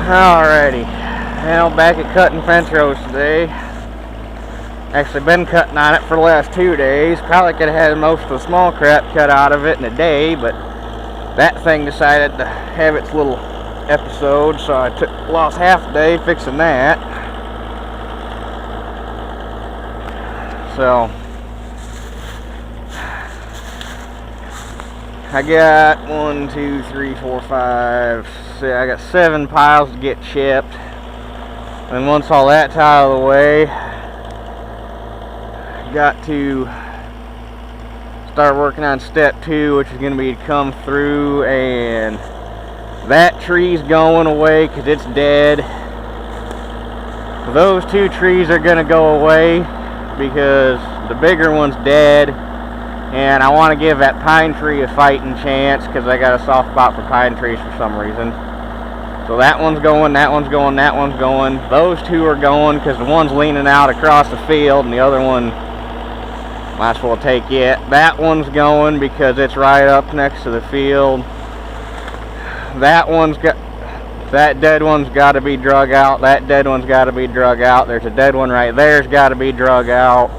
Alrighty, now back at cutting fence rows today. Actually been cutting on it for the last 2 days. Probably could have had most of the small crap cut out of it in a day, but that thing decided to have its little episode, so I lost half a day fixing that. So I got 1, 2, 3, 4, 5, 6, I got 7 piles to get chipped. And once all that's out of the way, got to start working on step 2, which is going to be to come through, and that tree's going away because it's dead. Those 2 trees are going to go away because the bigger one's dead. And I want to give that pine tree a fighting chance because I got a soft spot for pine trees for some reason. So that one's going, that one's going, that one's going. Those 2 are going because the one's leaning out across the field and the other one might as well take it. That one's going because it's right up next to the field. That dead one's got to be drug out. That dead one's got to be drug out. There's a dead one right there's got to be drug out.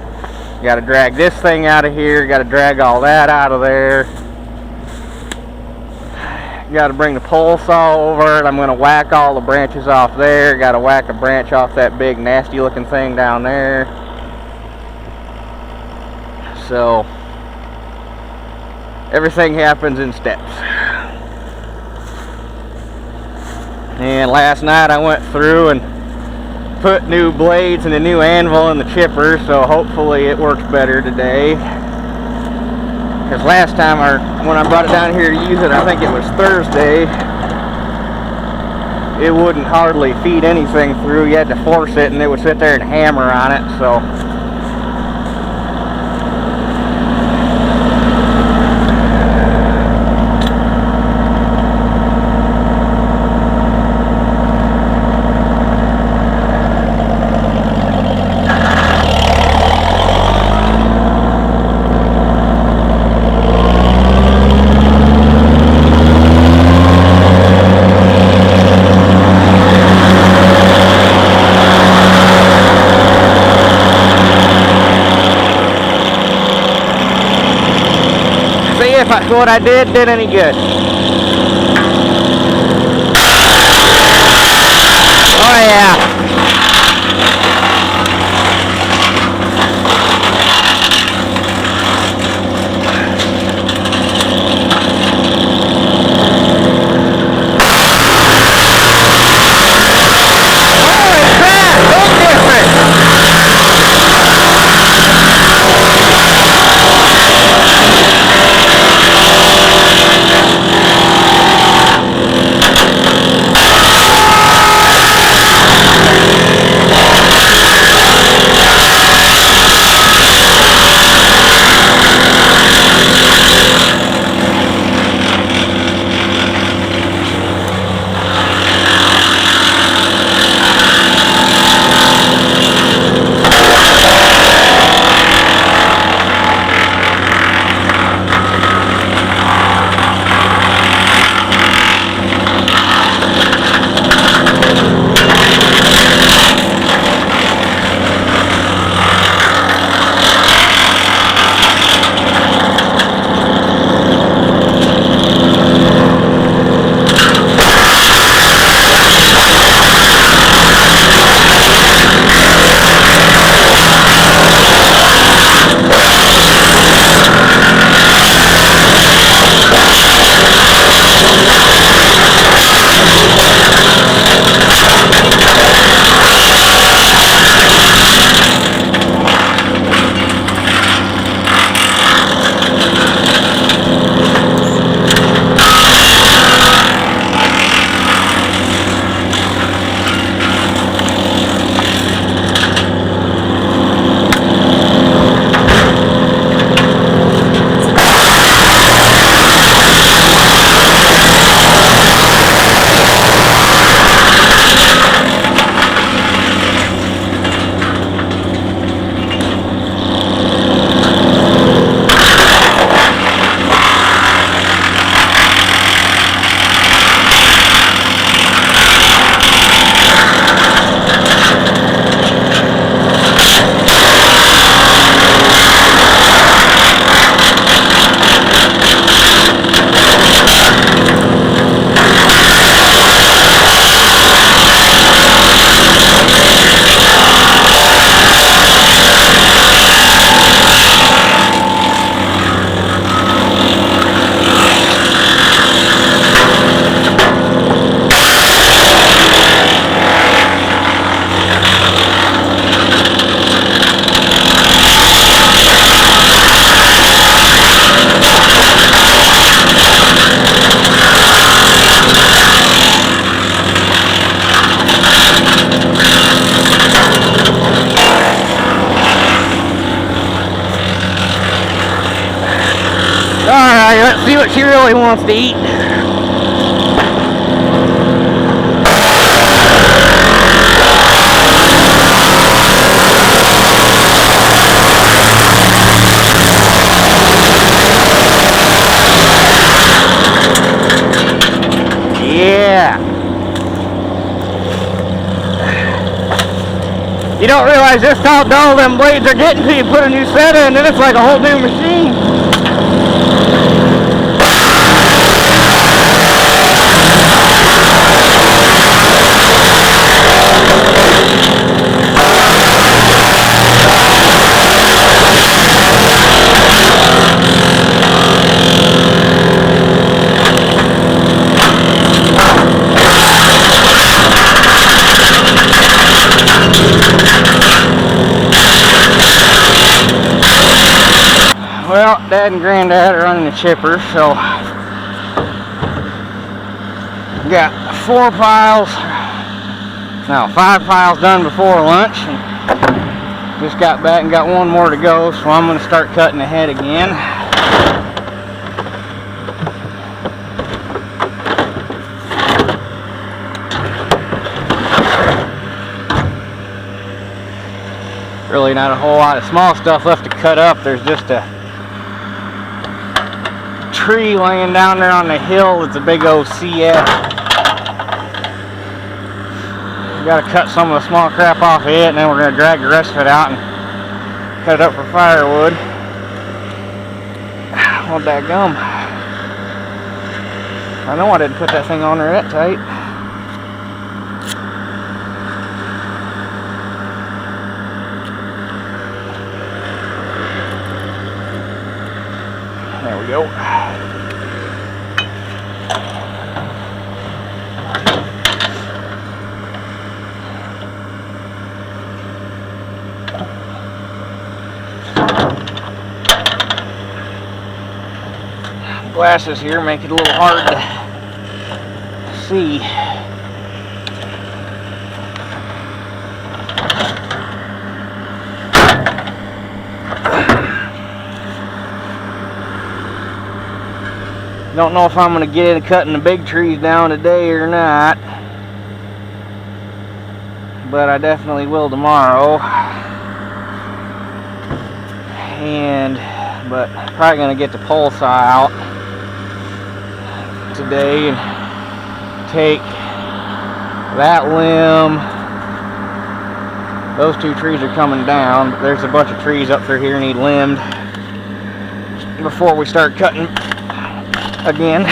Got to drag this thing out of here. Got to drag all that out of there. Got to bring the pole saw over it. I'm going to whack all the branches off there. Got to whack a branch off that big nasty looking thing down there. So everything happens in steps. And last night I went through and put new blades and a new anvil in the chipper, so hopefully it works better today. Because last time, when I brought it down here to use it, I think it was Thursday, it wouldn't hardly feed anything through. You had to force it and it would sit there and hammer on it. So if what I did any good. Oh yeah. what she really wants to eat. Yeah. You don't realize just how dull them blades are getting till you put a new set in, and then it's like a whole new machine. Well, Dad and Granddad are running the chipper, so got 5 piles done before lunch, and just got back and got one more to go, so I'm going to start cutting the head again. Really not a whole lot of small stuff left to cut up. There's just a tree laying down there on the hill. It's a big old CF. We gotta cut some of the small crap off of it, and then we're gonna drag the rest of it out and cut it up for firewood. Well, dadgum. I know I didn't put that thing on there that tight. There we go. Glasses here make it a little hard to see. Don't know if I'm going to get into cutting the big trees down today or not, but I definitely will tomorrow. But probably going to get the pole saw out today and take that limb. Those 2 trees are coming down, but there's a bunch of trees up through here need limbed before we start cutting again.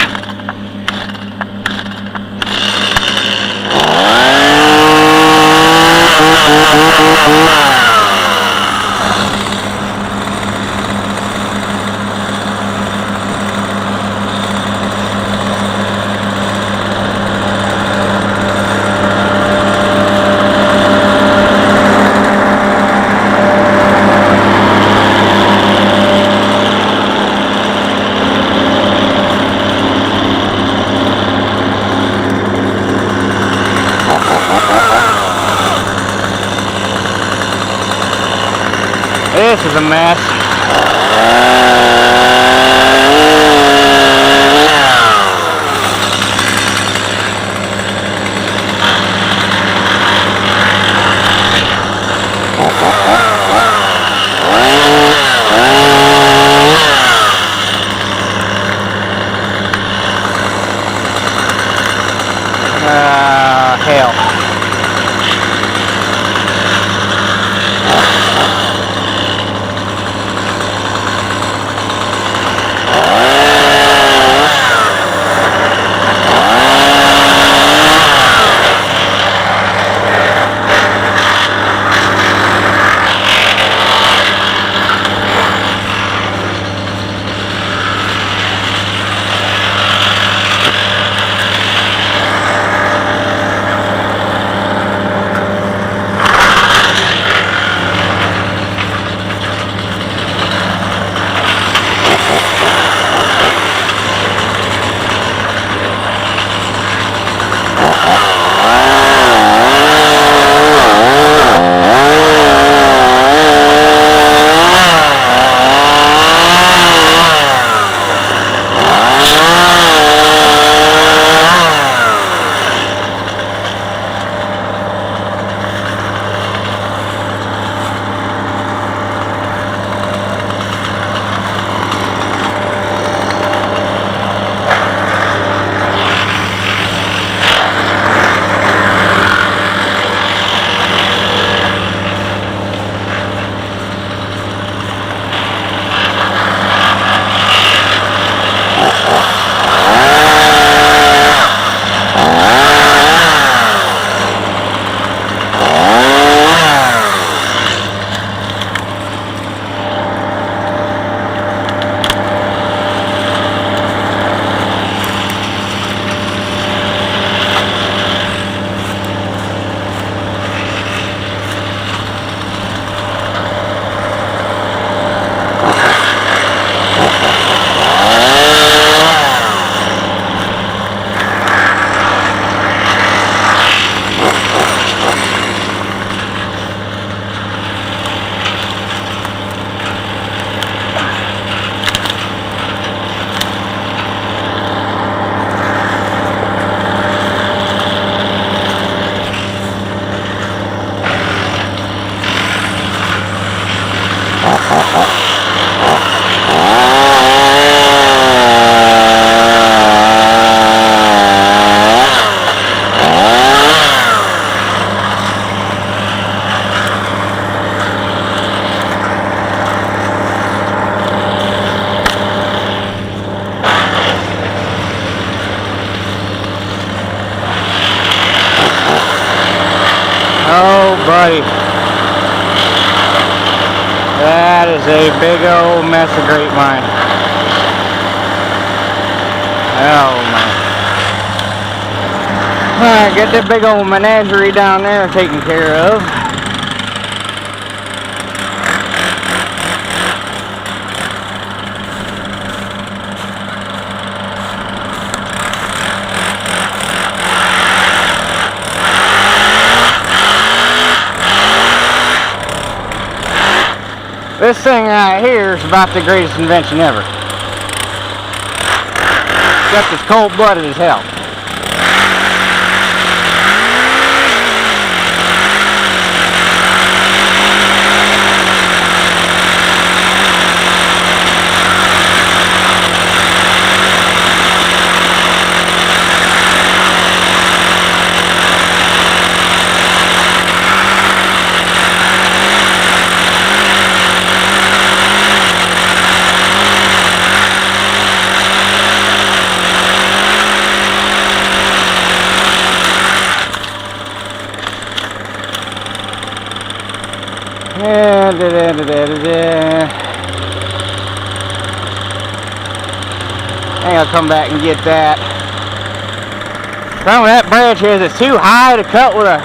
This is a mess. Hell. buddy. That is a big old mess of grapevine. Oh man. Alright, get that big old menagerie down there taken care of. This thing right here is about the greatest invention ever. Except it's cold-blooded as hell. I think I'll come back and get that. Some of that branch is it's too high to cut with a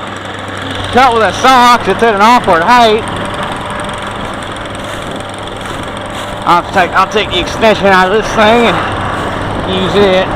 saw because it's at an awkward height. I'll take the extension out of this thing and use it.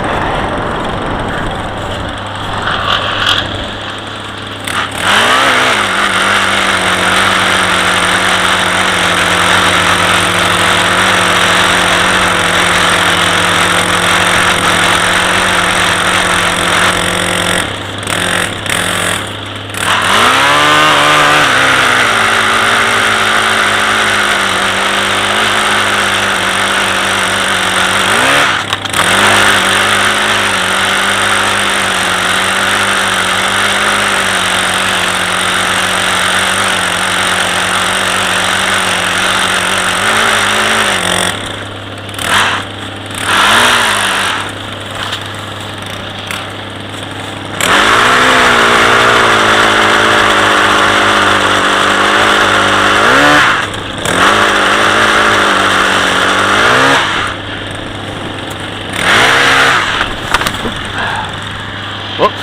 Whoops.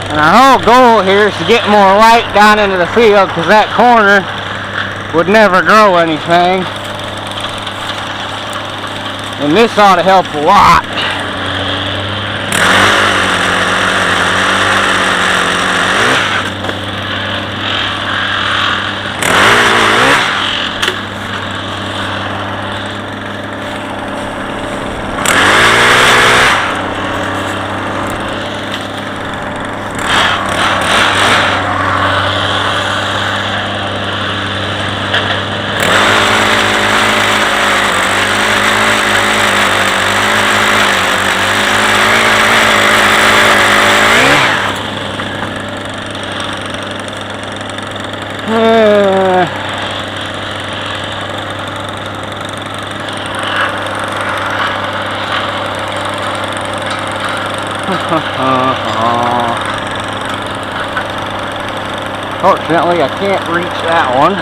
And our whole goal here is to get more light down into the field because that corner would never grow anything. And this ought to help a lot. Fortunately, I can't reach that one.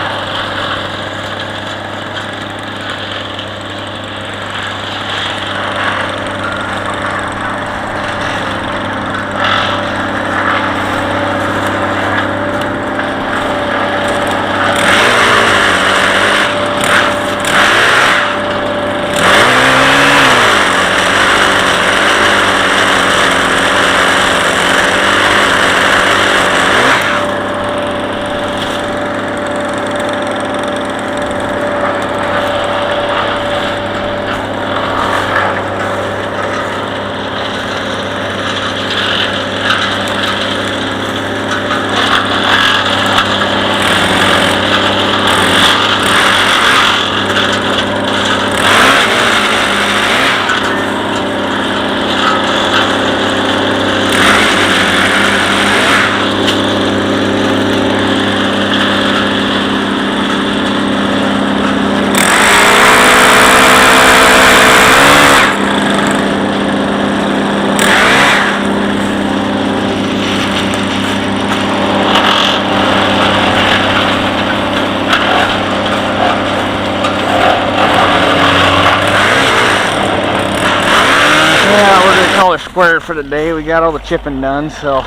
square for the day. We got all the chipping done, so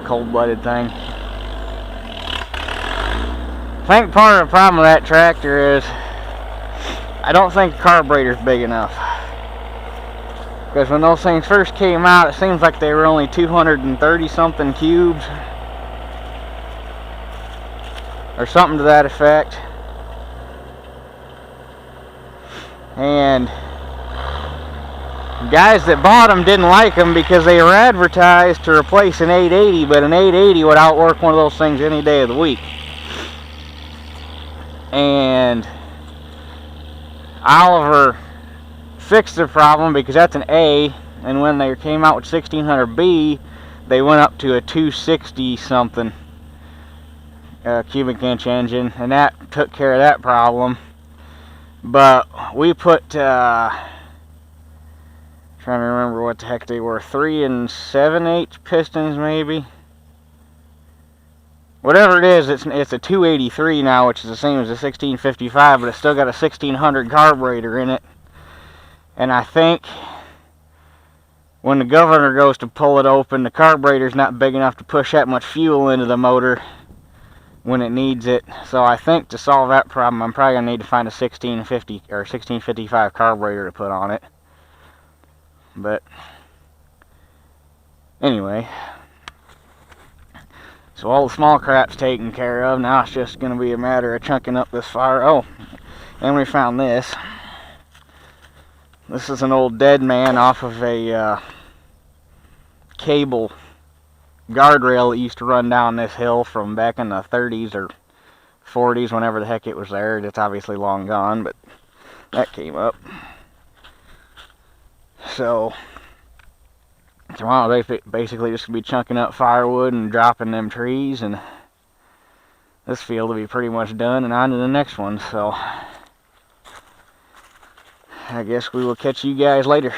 cold-blooded thing. I think part of the problem with that tractor is I don't think the carburetor's big enough. Because when those things first came out, it seems like they were only 230 something cubes or something to that effect. And guys that bought them didn't like them because they were advertised to replace an 880, but an 880 would outwork one of those things any day of the week. And Oliver fixed the problem because that's an A, and when they came out with 1600B, they went up to a 260 something cubic inch engine, and that took care of that problem. But we put trying to remember what the heck they were, 3 7/8 pistons maybe, whatever it is. It's a 283 now, which is the same as a 1655, but it's still got a 1600 carburetor in it. And I think when the governor goes to pull it open, the carburetor's not big enough to push that much fuel into the motor when it needs it. So I think to solve that problem, I'm probably gonna need to find a 1650 or 1655 carburetor to put on it. But anyway, so all the small crap's taken care of. Now it's just gonna be a matter of chunking up this fire. Oh, and we found this. This is an old dead man off of a cable guardrail that used to run down this hill from back in the 30s or 40s, whenever the heck it was there. It's obviously long gone, but that came up. So tomorrow they basically just gonna be chunking up firewood and dropping them trees, and this field will be pretty much done and on to the next one. So I guess we will catch you guys later.